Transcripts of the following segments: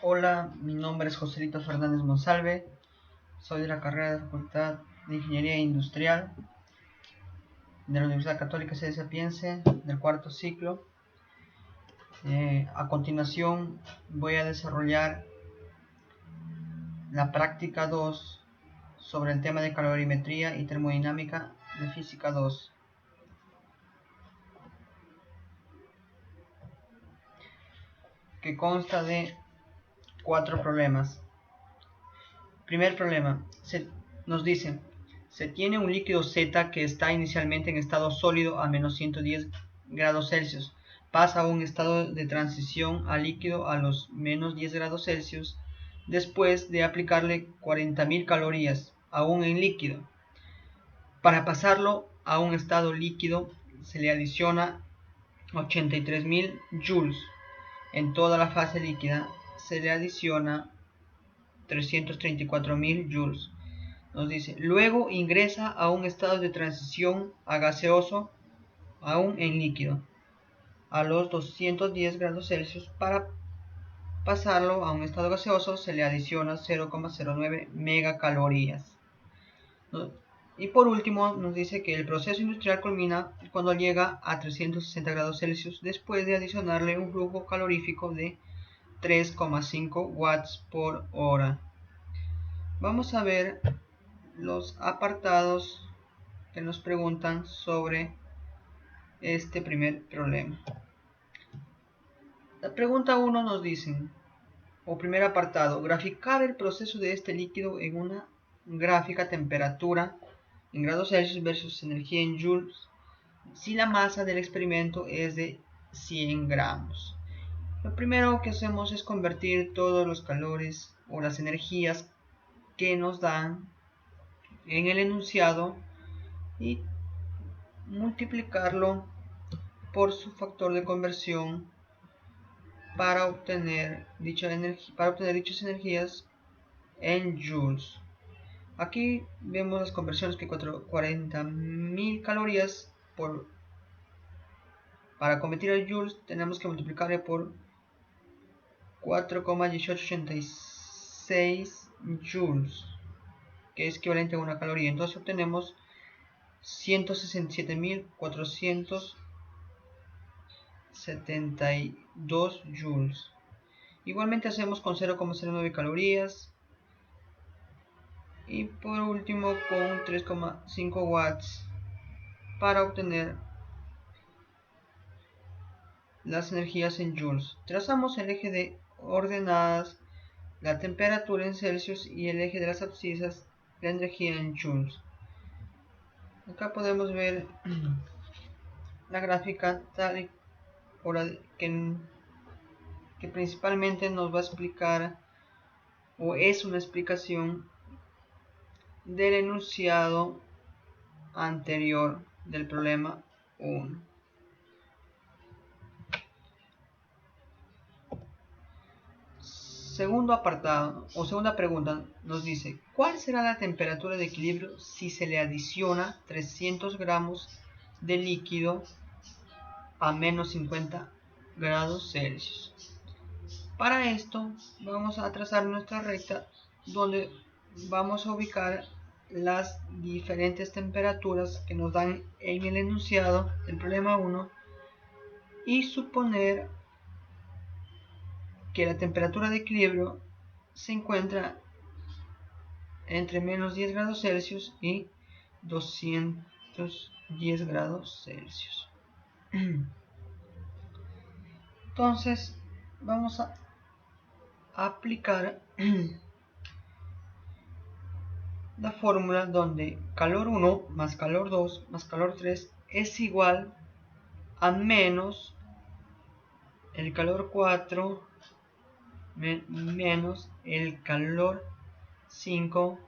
Hola, mi nombre es Joselito Fernández Monsalve, soy de la carrera de Facultad de Ingeniería Industrial de la Universidad Católica Sede Sapiense del cuarto ciclo. A continuación voy a desarrollar la práctica 2 sobre el tema de calorimetría y termodinámica de física 2, que consta de 4 problemas. Primer problema, nos dice: se tiene un líquido Z que está inicialmente en estado sólido a menos 110 grados Celsius. Pasa a un estado de transición a líquido a los menos 10 grados Celsius después de aplicarle 40.000 calorías, aún en líquido. Para pasarlo a un estado líquido se le adiciona 83.000 joules. En toda la fase líquida se le adiciona 334.000 joules. Nos dice: luego ingresa a un estado de transición a gaseoso, aún en líquido, a los 210 grados Celsius. Para pasarlo a un estado gaseoso se le adiciona 0,09 megacalorías. Y por último nos dice que el proceso industrial culmina cuando llega a 360 grados Celsius después de adicionarle un flujo calorífico de 3,5 watts por hora. Vamos a ver los apartados que nos preguntan sobre este primer problema. La pregunta 1 nos dice, o primer apartado, graficar el proceso de este líquido en una gráfica temperatura en grados Celsius versus energía en joules si la masa del experimento es de 100 gramos. Lo primero que hacemos es convertir todos los calores o las energías que nos dan en el enunciado y multiplicarlo por su factor de conversión para obtener dichas energías en joules. Aquí vemos las conversiones que 40.000 calorías para convertir a joules tenemos que multiplicarle por 4,1886 joules, que es equivalente a una caloría. Entonces obtenemos 167.472 joules. Igualmente hacemos con 0,09 calorías y por último con 3,5 watts para obtener las energías en joules. Trazamos el eje de ordenadas, la temperatura en Celsius, y el eje de las abscisas, la energía en joules. Acá podemos ver la gráfica tal que principalmente nos va a explicar, o es una explicación del enunciado anterior del problema 1. Segundo apartado, o segunda pregunta, nos dice: ¿cuál será la temperatura de equilibrio si se le adiciona 300 gramos de líquido a menos 50 grados Celsius? Para esto vamos a trazar nuestra recta donde vamos a ubicar las diferentes temperaturas que nos dan en el enunciado del problema 1 y suponer que la temperatura de equilibrio se encuentra entre menos 10 grados Celsius y 210 grados Celsius. Entonces vamos a aplicar la fórmula donde calor 1 más calor 2 más calor 3 es igual a menos el calor 4 menos el calor 5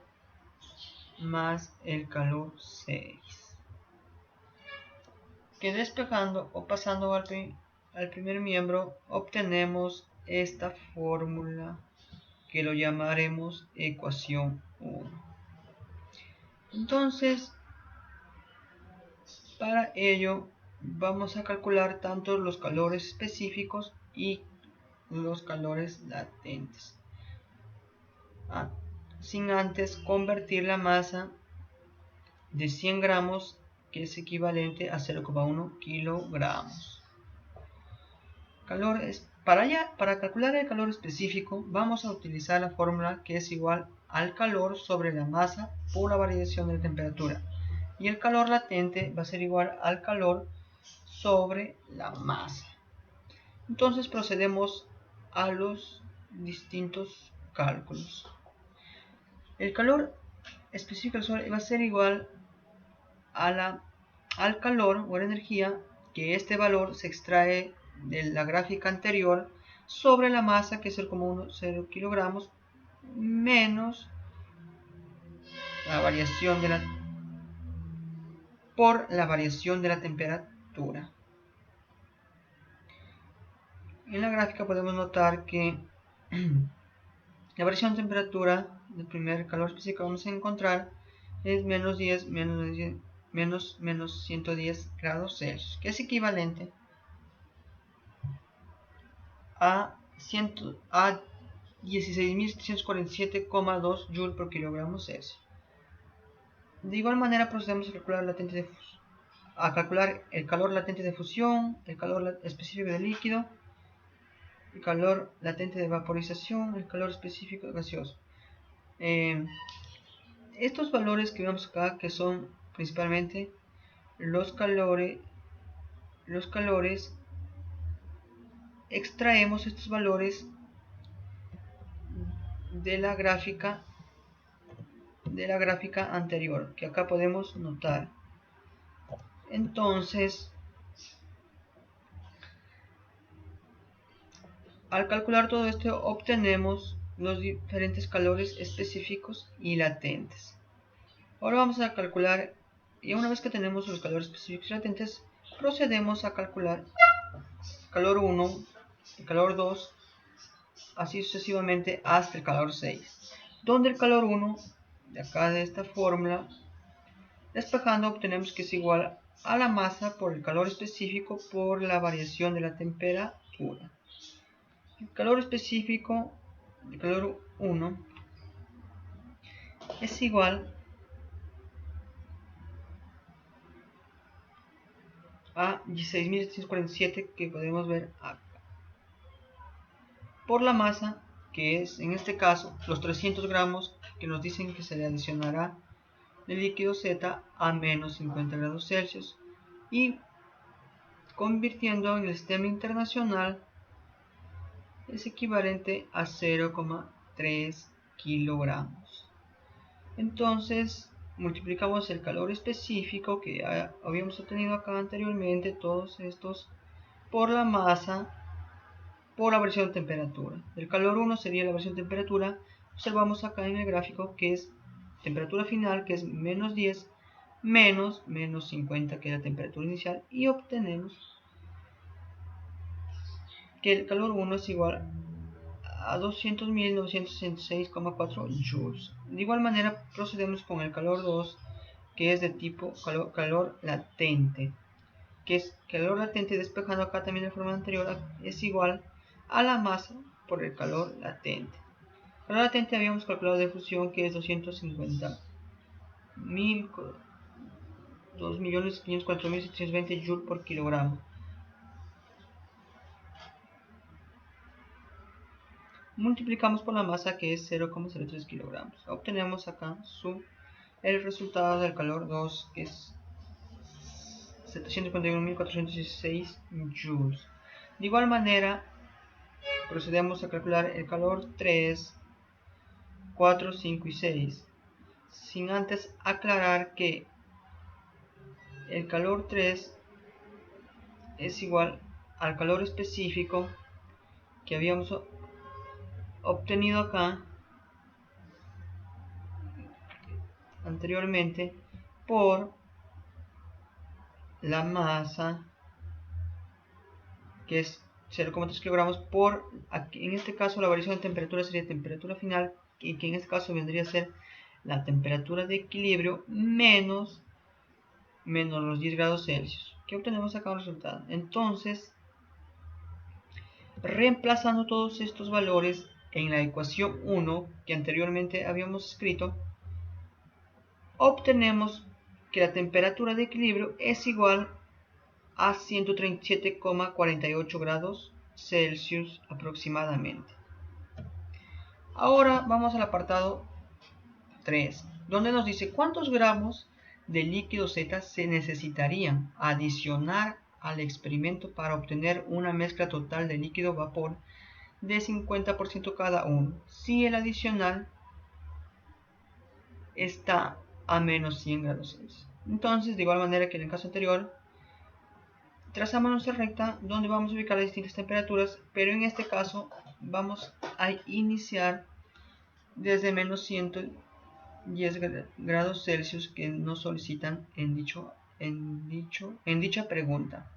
más el calor 6. Que despejando o pasando al primer miembro obtenemos esta fórmula que lo llamaremos ecuación 1. Entonces, para ello vamos a calcular tanto los calores específicos y los calores latentes, sin antes convertir la masa de 100 gramos, que es equivalente a 0,1 kilogramos. Para calcular el calor específico vamos a utilizar la fórmula que es igual al calor sobre la masa por la variación de la temperatura, y el calor latente va a ser igual al calor sobre la masa. Entonces procedemos a los distintos cálculos. El calor específico del Sol va a ser igual al calor o a la energía, que este valor se extrae de la gráfica anterior, sobre la masa, que es 0,10 kilogramos, menos la variación por la variación de la temperatura. En la gráfica podemos notar que la variación de temperatura del primer calor específico que vamos a encontrar es menos 110 grados Celsius, que es equivalente a 16.747,2 Joule por kilogramo Celsius. De igual manera procedemos a calcular el calor latente de fusión, el calor específico del líquido, el calor latente de vaporización, el calor específico gaseoso. Estos valores que vemos acá, que son principalmente los calores, extraemos estos valores de la gráfica anterior, que acá podemos notar. Entonces, al calcular todo esto, obtenemos los diferentes calores específicos y latentes. Ahora vamos a calcular, y una vez que tenemos los calores específicos y latentes, procedemos a calcular el calor 1, el calor 2, así sucesivamente hasta el calor 6, donde el calor 1, de acá de esta fórmula, despejando, obtenemos que es igual a la masa por el calor específico por la variación de la temperatura. El calor específico del calor 1 es igual a 16.747, que podemos ver acá, por la masa, que es en este caso los 300 gramos que nos dicen que se le adicionará el líquido Z a menos 50 grados Celsius, y convirtiendo en el sistema internacional es equivalente a 0,3 kilogramos. Entonces multiplicamos el calor específico que habíamos obtenido acá anteriormente, todos estos, por la masa por la variación de temperatura. El calor 1 sería la variación de temperatura. Observamos acá en el gráfico que es temperatura final, que es menos 10 menos 50, que es la temperatura inicial, y obtenemos que el calor 1 es igual a 200.966,4 joules. De igual manera procedemos con el calor 2, que es de tipo calor latente, que es calor latente, despejando acá también la forma anterior, es igual a la masa por el calor latente. El calor latente habíamos calculado de fusión, que es 2.504.720 Joule por kilogramo. Multiplicamos por la masa, que es 0,03 kilogramos. Obtenemos acá el resultado del calor 2, que es 751.416 joules. De igual manera procedemos a calcular el calor 3, 4, 5 y 6, sin antes aclarar que el calor 3 es igual al calor específico que habíamos obtenido acá anteriormente por la masa, que es 0,3 kilogramos, por aquí, en este caso la variación de temperatura sería temperatura final, y que en este caso vendría a ser la temperatura de equilibrio menos los 10 grados Celsius, que obtenemos acá un resultado. Entonces Reemplazando todos estos valores en la ecuación 1 que anteriormente habíamos escrito, obtenemos que la temperatura de equilibrio es igual a 137,48 grados Celsius aproximadamente. Ahora vamos al apartado 3, donde nos dice cuántos gramos de líquido Z se necesitarían adicionar al experimento para obtener una mezcla total de líquido vapor de 50% cada uno, si el adicional está a menos 100 grados Celsius. Entonces, de igual manera que en el caso anterior, trazamos nuestra recta donde vamos a ubicar las distintas temperaturas, pero en este caso vamos a iniciar desde menos 110 grados Celsius que nos solicitan en dicha pregunta.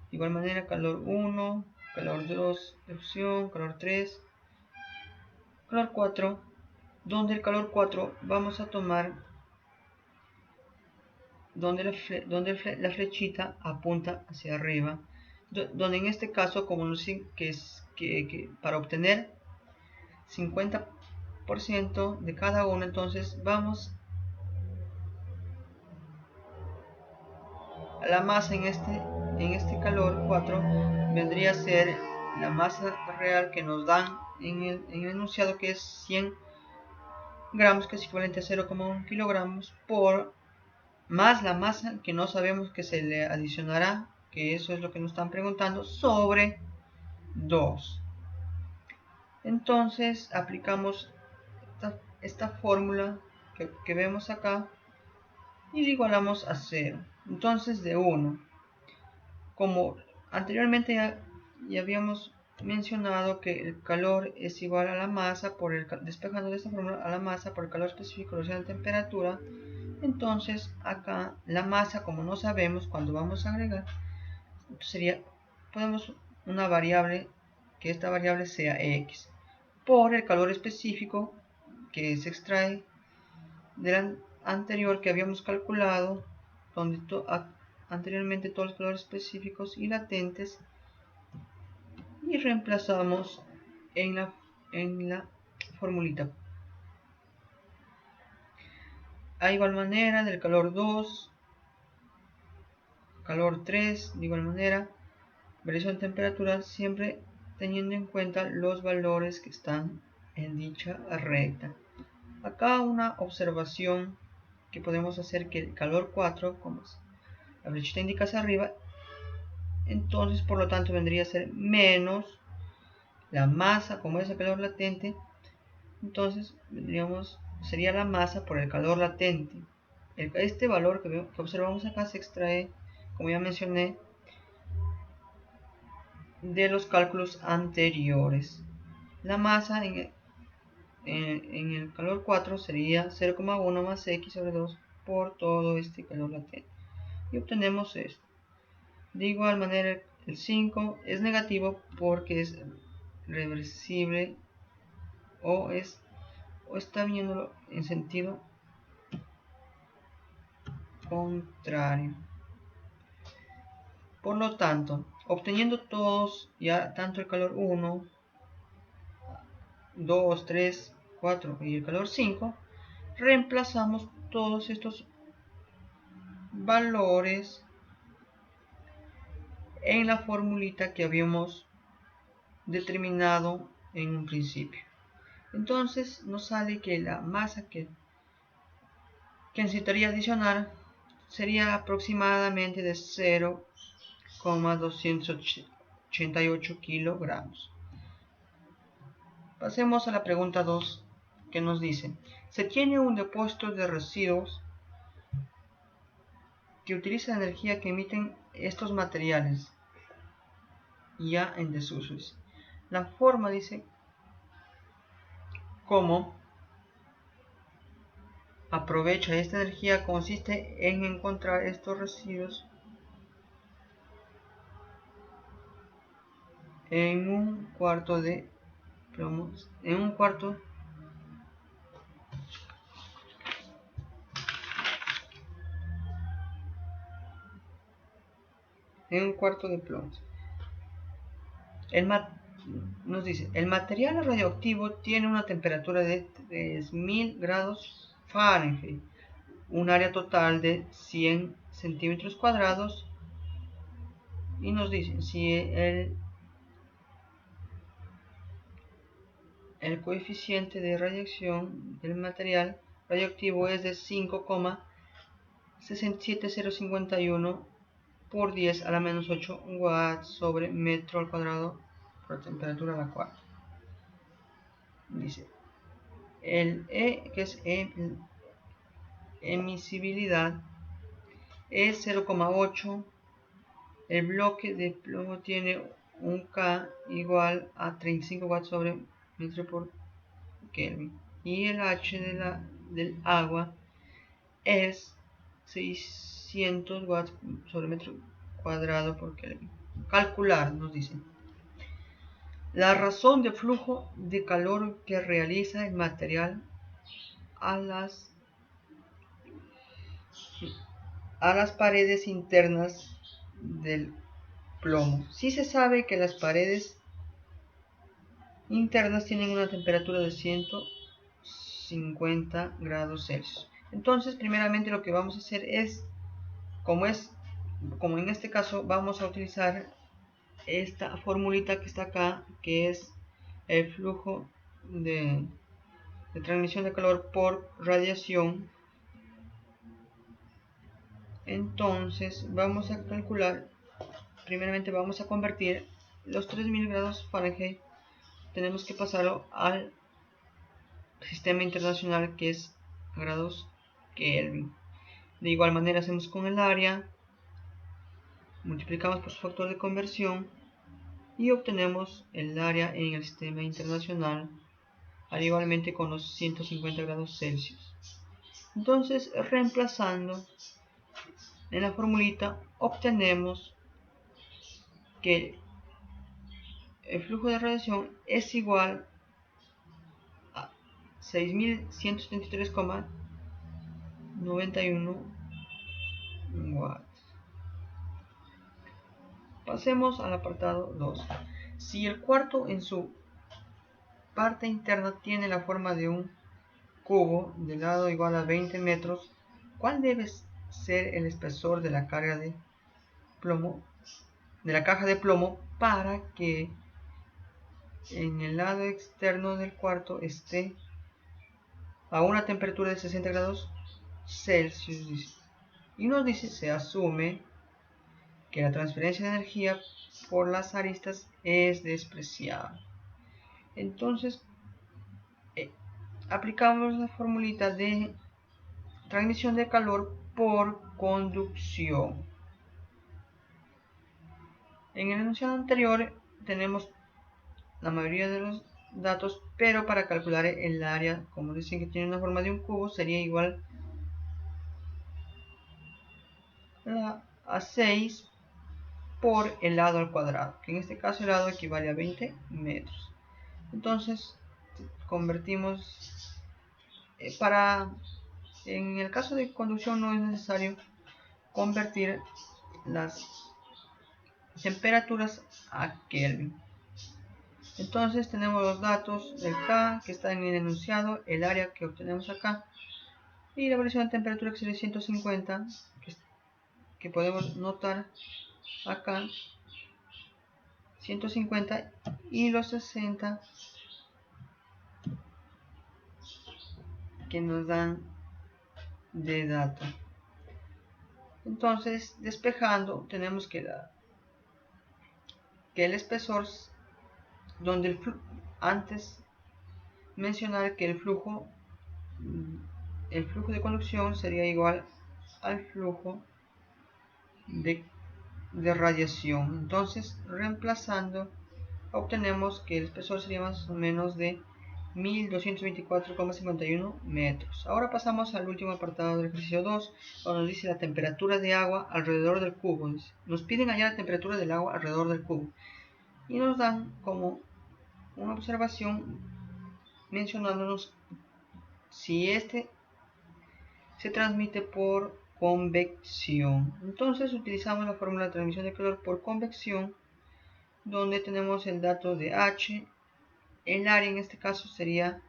De igual manera, calor 1, calor 2 de fusión, calor 3, calor 4, donde el calor 4 vamos a tomar donde la flechita apunta hacia arriba, donde en este caso, como nos dicen que para obtener 50% de cada uno, entonces vamos a la masa en este calor 4, vendría a ser la masa real que nos dan en el enunciado, que es 100 gramos, que es equivalente a 0,1 kilogramos, por más la masa que no sabemos que se le adicionará, que eso es lo que nos están preguntando, sobre 2. Entonces aplicamos esta fórmula que vemos acá y la igualamos a 0. Entonces de 1, como anteriormente ya habíamos mencionado que el calor es igual a la masa despejando de esta fórmula a la masa por el calor específico de la temperatura. Entonces acá la masa, como no sabemos cuándo vamos a agregar, podemos una variable, que esta variable sea x, por el calor específico que se extrae del anterior que habíamos calculado, donde anteriormente todos los calores específicos y latentes, y reemplazamos en la formulita. A igual manera, del calor 2, calor 3, de igual manera, variación de temperatura, siempre teniendo en cuenta los valores que están en dicha recta. Acá una observación que podemos hacer, que el calor 4, como la flechita indica hacia arriba, entonces por lo tanto vendría a ser menos la masa, como es el calor latente, entonces sería la masa por el calor latente. Este valor que observamos acá se extrae, como ya mencioné, de los cálculos anteriores. La masa en el calor 4 sería 0,1 más x sobre 2 por todo este calor latente, y obtenemos esto. De igual manera, el 5 es negativo porque es reversible o está viéndolo en sentido contrario. Por lo tanto, obteniendo todos ya tanto el calor 1, 2, 3, 4 y el calor 5, reemplazamos todos estos valores en la formulita que habíamos determinado en un principio. Entonces nos sale que la masa que necesitaría adicionar sería aproximadamente de 0,288 kilogramos. Pasemos a la pregunta 2, que nos dice: se tiene un depósito de residuos que utiliza la energía que emiten estos materiales ya en desuso. La forma dice cómo aprovecha esta energía consiste en encontrar estos residuos en un cuarto de plomo, en un cuarto de plomo. nos dice, el material radioactivo tiene una temperatura de 3000 grados Fahrenheit, un área total de 100 centímetros cuadrados, y nos dice si el coeficiente de radiación del material radioactivo es de 5,67051 por 10 a la menos 8 watts sobre metro al cuadrado por temperatura a la cual. Dice, el E, que es emisibilidad, es 0,8. El bloque de plomo tiene un K igual a 35 watts sobre metro por Kelvin. Y el H del agua es 600 watts sobre metro cuadrado por Kelvin. Calcular, nos dicen. La razón de flujo de calor que realiza el material a las paredes internas del plomo. Sí se sabe que las paredes internas tienen una temperatura de 150 grados Celsius. Entonces, primeramente lo que vamos a hacer es, como en este caso, vamos a utilizar esta formulita que está acá, que es el flujo de transmisión de calor por radiación. Entonces vamos a calcular, primeramente vamos a convertir los 3000 grados Fahrenheit, tenemos que pasarlo al sistema internacional, que es grados Kelvin. De igual manera hacemos con el área, multiplicamos por su factor de conversión y obtenemos el área en el sistema internacional, al igualmente con los 150 grados Celsius. Entonces, reemplazando en la formulita, obtenemos que el flujo de radiación es igual a 6173,91 watts. Pasemos al apartado 2. Si el cuarto en su parte interna tiene la forma de un cubo de lado igual a 20 metros, ¿cuál debe ser el espesor de la carga de plomo, de la caja de plomo, para que en el lado externo del cuarto esté a una temperatura de 60 grados Celsius? Y nos dice, se asume que la transferencia de energía por las aristas es despreciable. Entonces aplicamos la formulita de transmisión de calor por conducción. En el enunciado anterior tenemos la mayoría de los datos, pero para calcular el área, como dicen que tiene una forma de un cubo, sería igual a 6 por el lado al cuadrado, que en este caso el lado equivale a 20 metros. Entonces convertimos, en el caso de conducción no es necesario convertir las temperaturas a Kelvin. Entonces tenemos los datos del K que está en el enunciado, el área que obtenemos acá y la variación de temperatura, que sería 150, que podemos notar acá, 150, y los 60 que nos dan de dato. Entonces, despejando, tenemos que el espesor, donde antes mencionar que el flujo de conducción sería igual al flujo de radiación. Entonces, reemplazando, obtenemos que el espesor sería más o menos de 1224,51 metros. Ahora pasamos al último apartado del ejercicio 2, donde nos dice la temperatura de agua alrededor del cubo. Nos piden hallar la temperatura del agua alrededor del cubo y nos dan como una observación mencionándonos si este se transmite por convección. Entonces utilizamos la fórmula de transmisión de calor por convección donde tenemos el dato de H. El área en este caso sería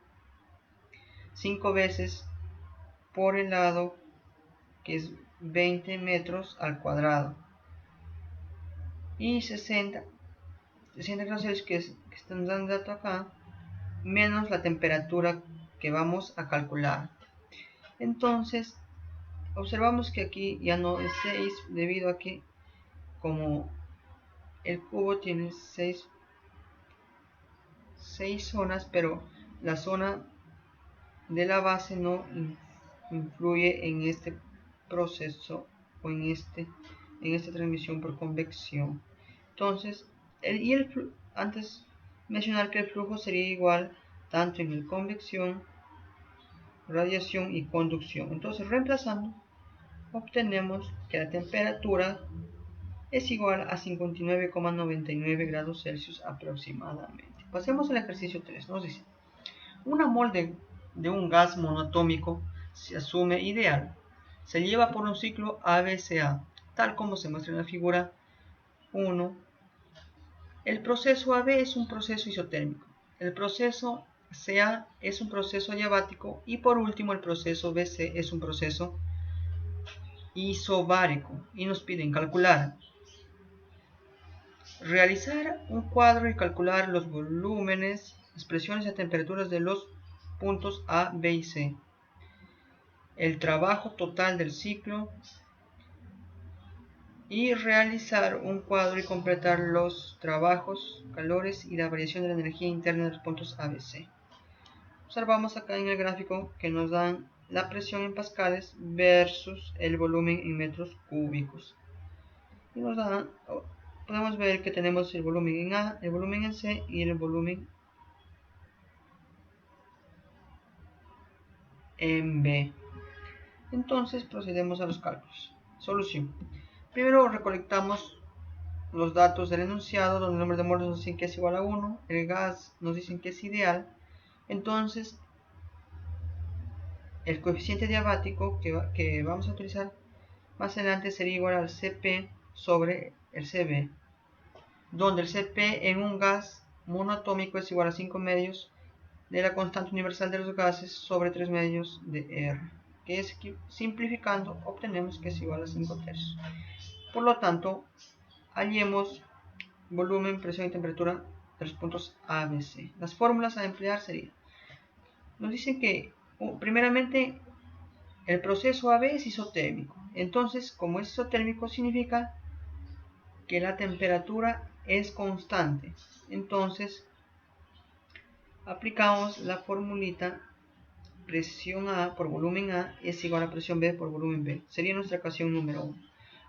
5 veces por el lado, que es 20 metros al cuadrado, y 60 grados Celsius, que están dando dato acá, menos la temperatura que vamos a calcular. Entonces observamos que aquí ya no es 6, debido a que como el cubo tiene 6 zonas, pero la zona de la base no influye en este proceso o en esta transmisión por convección. Entonces, antes mencionar que el flujo sería igual tanto en el convección, radiación y conducción. Entonces, reemplazando, obtenemos que la temperatura es igual a 59,99 grados Celsius aproximadamente. Pasemos al ejercicio 3. Nos dice: una mol de un gas monoatómico se asume ideal. Se lleva por un ciclo ABCA, tal como se muestra en la figura 1. El proceso AB es un proceso isotérmico. El proceso CA es un proceso adiabático. Y por último, el proceso BC es un proceso isobárico. Y nos piden calcular, realizar un cuadro y calcular los volúmenes, expresiones y temperaturas de los puntos A, B y C. El trabajo total del ciclo y realizar un cuadro y completar los trabajos, calores y la variación de la energía interna de los puntos ABC. Observamos acá en el gráfico que nos dan la presión en pascales versus el volumen en metros cúbicos. Y nos dan, podemos ver que tenemos el volumen en A, el volumen en C y el volumen en B. Entonces procedemos a los cálculos. Solución. Primero recolectamos los datos del enunciado, donde el número de moles nos dicen que es igual a 1, el gas nos dicen que es ideal. Entonces el coeficiente diabático que vamos a utilizar más adelante sería igual al Cp sobre el Cb, donde el Cp en un gas monoatómico es igual a 5 medios de la constante universal de los gases sobre 3 medios de R, que es, simplificando, obtenemos que es igual a 5 tercios. Por lo tanto, hallemos volumen, presión y temperatura de los puntos A, B, C. Las fórmulas a emplear serían, nos dicen que primeramente el proceso AB es isotérmico. Entonces, como es isotérmico, significa que la temperatura es constante. Entonces, aplicamos la formulita: presión A por volumen A es igual a presión B por volumen B. Sería nuestra ecuación número 1.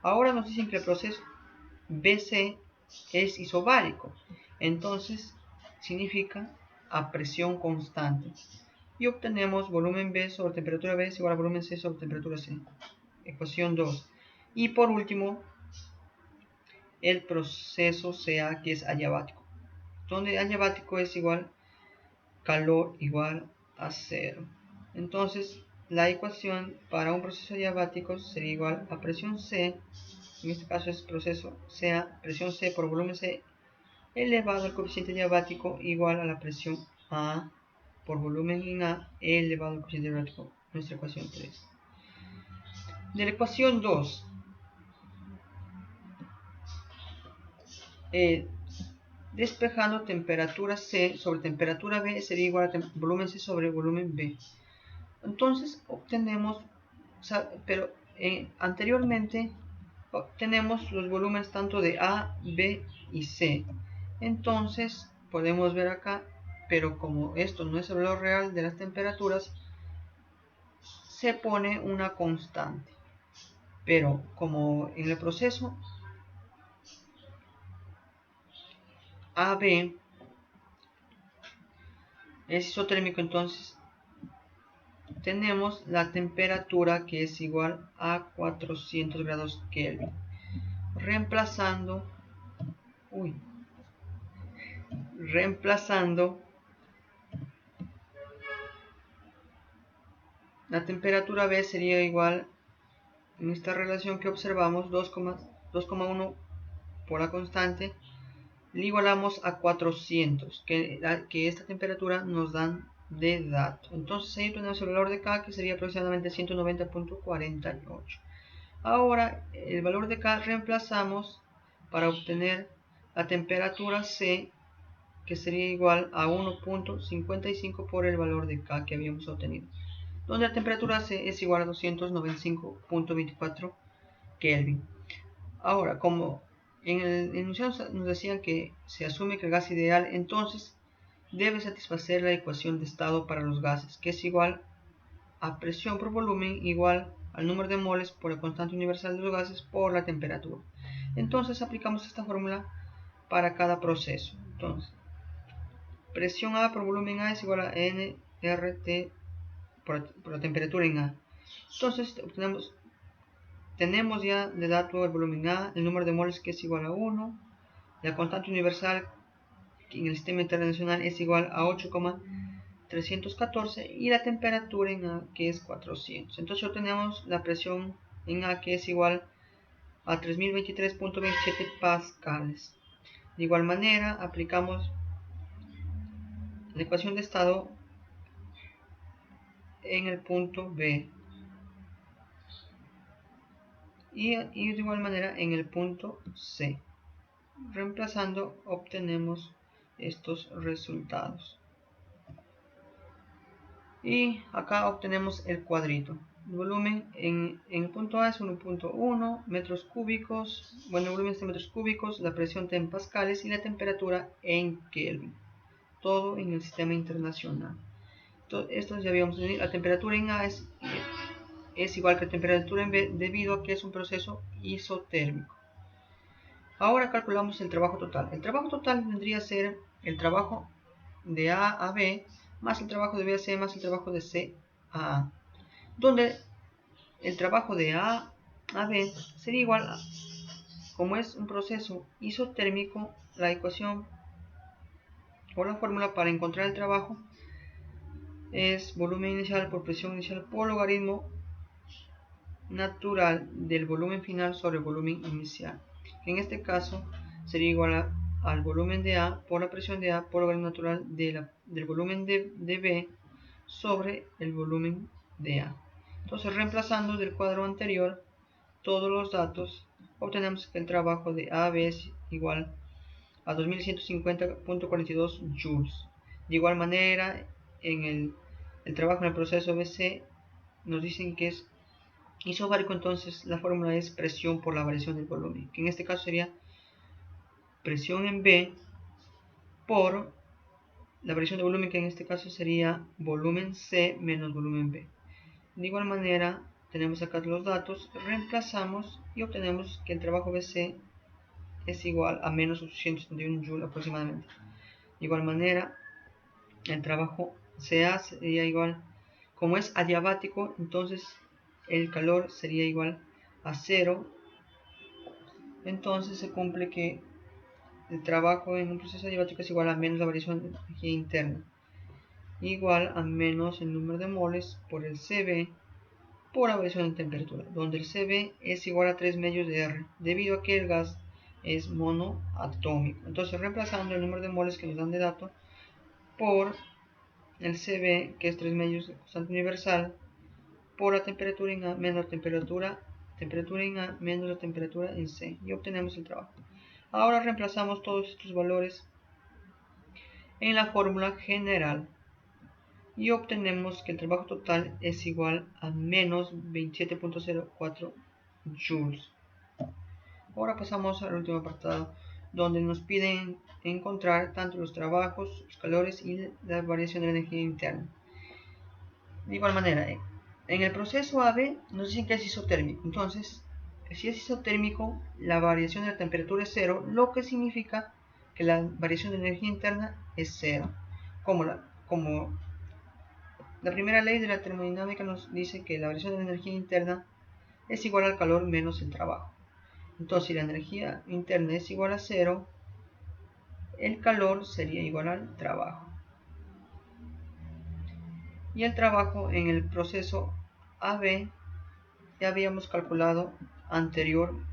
Ahora nos dicen que el proceso BC es isobárico. Entonces, significa a presión constante. Y obtenemos volumen B sobre temperatura B es igual a volumen C sobre temperatura C. Ecuación 2. Y por último, el proceso CA, que es adiabático, donde adiabático es igual calor igual a 0. Entonces, la ecuación para un proceso adiabático sería igual a presión C, en este caso es proceso CA, presión C por volumen C, elevado al coeficiente adiabático igual a la presión A por volumen en A elevado al coeficiente adiabático, nuestra ecuación 3. De la ecuación 2, despejando, temperatura C sobre temperatura B sería igual a volumen C sobre volumen B. Entonces obtenemos, pero anteriormente obtenemos los volúmenes tanto de A, B y C. Entonces podemos ver acá, pero como esto no es el valor real de las temperaturas, se pone una constante. Pero como en el proceso AB es isotérmico, entonces tenemos la temperatura que es igual a 400 grados Kelvin. Reemplazando la temperatura B sería igual, en esta relación que observamos, 2,1 por la constante le igualamos a 400, que esta temperatura nos dan de dato. Entonces ahí tenemos el valor de K, que sería aproximadamente 190.48. Ahora el valor de K reemplazamos para obtener la temperatura C, que sería igual a 1.55 por el valor de K que habíamos obtenido, donde la temperatura C es igual a 295.24 Kelvin. Ahora, como en el enunciado nos decían que se asume que el gas ideal, entonces debe satisfacer la ecuación de estado para los gases, que es igual a presión por volumen igual al número de moles por la constante universal de los gases por la temperatura. Entonces aplicamos esta fórmula para cada proceso. Entonces, presión A por volumen A es igual a nRT por la temperatura en A. Entonces tenemos ya de dato el volumen A, el número de moles que es igual a 1, la constante universal que en el sistema internacional es igual a 8,314 y la temperatura en A que es 400. Entonces obtenemos la presión en A que es igual a 3023.27 pascales. De igual manera aplicamos la ecuación de estado en el punto B y de igual manera en el punto C. Reemplazando obtenemos estos resultados. Y acá obtenemos el cuadrito. El volumen en el punto A es 1.1 metros cúbicos. Bueno, el volumen es en metros cúbicos, la presión está en pascales y la temperatura en Kelvin. Todo en el sistema internacional. Esto ya habíamos tenido. La temperatura en A es igual que la temperatura en B debido a que es un proceso isotérmico. Ahora calculamos el trabajo total. El trabajo total vendría a ser el trabajo de A a B más el trabajo de B a C más el trabajo de C a A, donde el trabajo de A a B sería igual a, como es un proceso isotérmico, la ecuación o la fórmula para encontrar el trabajo es volumen inicial por presión inicial por logaritmo natural del volumen final sobre el volumen inicial, que en este caso sería igual al volumen de A por la presión de A por logaritmo natural del volumen de B sobre el volumen de A. Entonces, reemplazando del cuadro anterior todos los datos, obtenemos que el trabajo de AB es igual a 2150.42 joules. De igual manera, en el trabajo en el proceso BC nos dicen que es isobárico, entonces la fórmula es presión por la variación del volumen, que en este caso sería presión en B por la variación de volumen, que en este caso sería volumen C menos volumen B. De igual manera, tenemos acá los datos, reemplazamos y obtenemos que el trabajo BC es igual a menos 871 Joule aproximadamente. De igual manera, el trabajo CA sería igual, como es adiabático, entonces el calor sería igual a 0. Entonces se cumple que el trabajo en un proceso adiabático es igual a menos la variación de energía interna, igual a menos el número de moles por el CB por la variación de temperatura, donde el CB es igual a 3 medios de R, debido a que el gas es monoatómico. Entonces, reemplazando el número de moles que nos dan de dato por el CB, que es 3 medios de constante universal, por la temperatura en A menos la temperatura en A menos la temperatura en C, y obtenemos el trabajo. Ahora reemplazamos todos estos valores en la fórmula general y obtenemos que el trabajo total es igual a menos 27.04 joules. Ahora pasamos al último apartado, donde nos piden encontrar tanto los trabajos, los calores y la variación de la energía interna. De igual manera, en el proceso AB nos dicen que es isotérmico. Entonces, si es isotérmico, la variación de la temperatura es 0, lo que significa que la variación de energía interna es 0. Como la primera ley de la termodinámica nos dice que la variación de la energía interna es igual al calor menos el trabajo. Entonces, si la energía interna es igual a 0, el calor sería igual al trabajo. Y el trabajo en el proceso AB ya habíamos calculado anteriormente.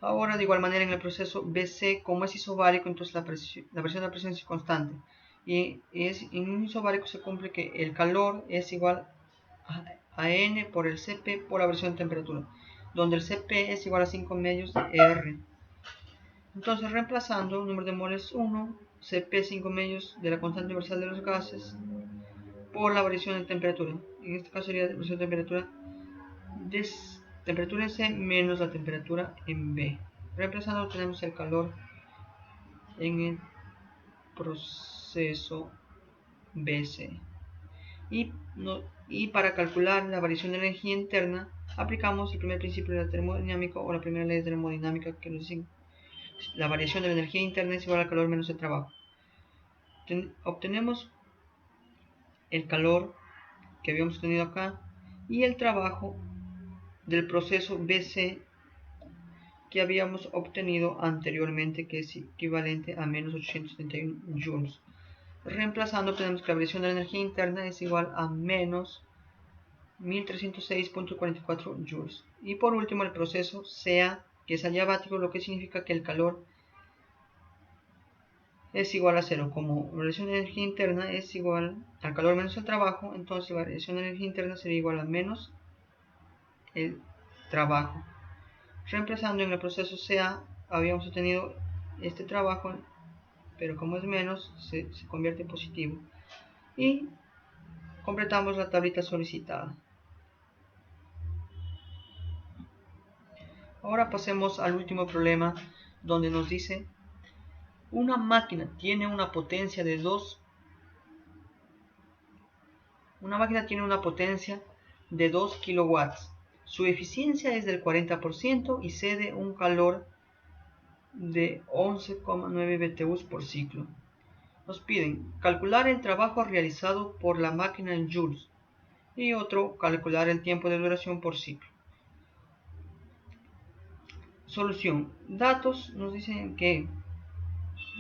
Ahora, de igual manera, en el proceso BC, como es isobárico, entonces la presión de la presión es constante. Y en un isobárico se cumple que el calor es igual a N por el Cp por la variación de temperatura, donde el Cp es igual a 5 medios de R. Entonces, reemplazando, número de moles 1, Cp 5 medios de la constante universal de los gases por la variación de temperatura. En este caso sería la variación de temperatura en C menos la temperatura en B. Reemplazando tenemos el calor en el proceso BC. Y para calcular la variación de energía interna, aplicamos el primer principio de la termodinámica o la primera ley de termodinámica que nos dice la variación de la energía interna es igual al calor menos el trabajo. Obtenemos el calor que habíamos tenido acá y el trabajo del proceso BC que habíamos obtenido anteriormente, que es equivalente a menos 871 joules. Reemplazando, tenemos que la variación de la energía interna es igual a menos 1306.44 joules. Y por último, el proceso CA, que es adiabático, lo que significa que el calor es igual a cero. Como la variación de energía interna es igual al calor menos el trabajo, entonces la variación de energía interna sería igual a menos el trabajo. Reemplazando, en el proceso CA habíamos obtenido este trabajo, pero como es menos, se convierte en positivo. Y completamos la tablita solicitada. Ahora pasemos al último problema, donde nos dice una máquina tiene una potencia de 2 kilowatts. Su eficiencia es del 40% y cede un calor de 11,9 BTUs por ciclo. Nos piden calcular el trabajo realizado por la máquina en joules y otro calcular el tiempo de duración por ciclo. Solución. Datos nos dicen que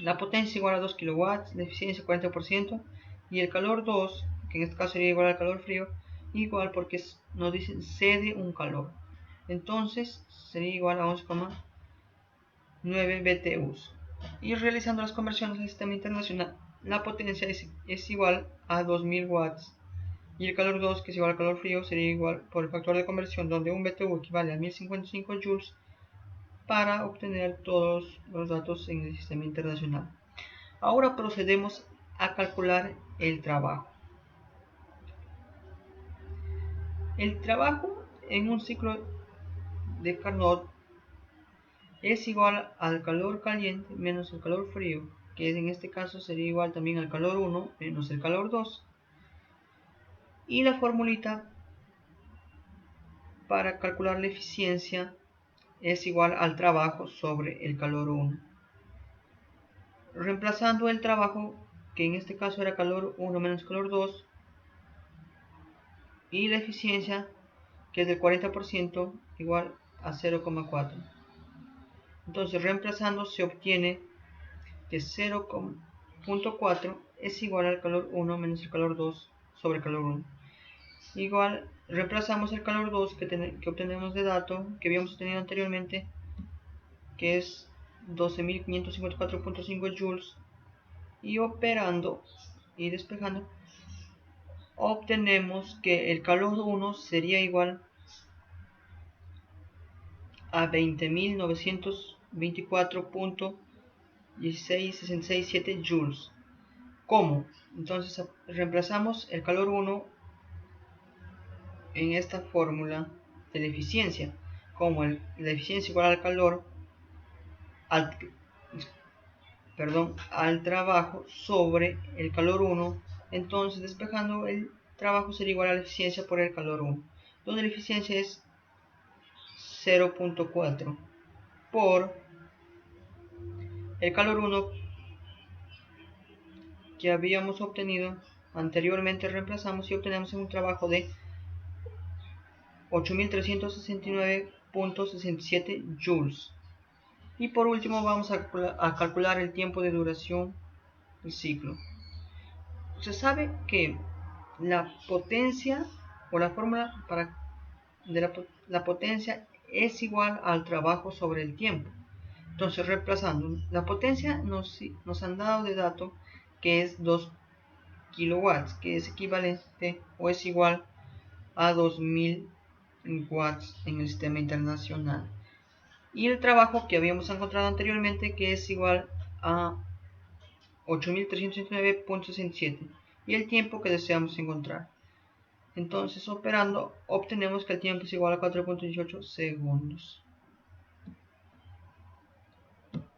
la potencia es igual a 2 kilowatts, la eficiencia 40% y el calor 2, que en este caso sería igual al calor frío, igual porque nos dicen cede un calor. Entonces sería igual a 11,9 BTUs. Y realizando las conversiones al sistema internacional, la potencia es igual a 2000 watts. Y el calor 2, que es igual al calor frío, sería igual por el factor de conversión, donde un BTU equivale a 1055 joules, para obtener todos los datos en el sistema internacional. Ahora procedemos a calcular el trabajo. El trabajo en un ciclo de Carnot es igual al calor caliente menos el calor frío, que en este caso sería igual también al calor 1 menos el calor 2. Y la formulita para calcular la eficiencia es igual al trabajo sobre el calor 1. Reemplazando el trabajo, que en este caso era calor 1 menos calor 2, y la eficiencia, que es del 40%, igual a 0,4. Entonces, reemplazando, se obtiene que 0,4 es igual al calor 1 menos el calor 2 sobre el calor 1. Igual, reemplazamos el calor 2 que obtenemos de dato que habíamos obtenido anteriormente, que es 12.554.5 joules, y operando y despejando, obtenemos que el calor 1 sería igual a 20.924.16667 joules. ¿Cómo? Entonces reemplazamos el calor 1 en esta fórmula de la eficiencia, como la eficiencia igual al calor al trabajo sobre el calor 1. Entonces, despejando, el trabajo sería igual a la eficiencia por el calor 1, donde la eficiencia es 0,4 por el calor 1 que habíamos obtenido anteriormente. Reemplazamos y obtenemos un trabajo de 8.369.67 joules. Y por último vamos a calcular el tiempo de duración del ciclo. Se sabe que la potencia, o la fórmula de la potencia es igual al trabajo sobre el tiempo. Entonces, reemplazando, la potencia nos han dado de dato que es 2 kilowatts, que es equivalente o es igual a 2000 watts en el sistema internacional. Y el trabajo que habíamos encontrado anteriormente, que es igual a 8309.67, y el tiempo que deseamos encontrar. Entonces, operando, obtenemos que el tiempo es igual a 4.18 segundos.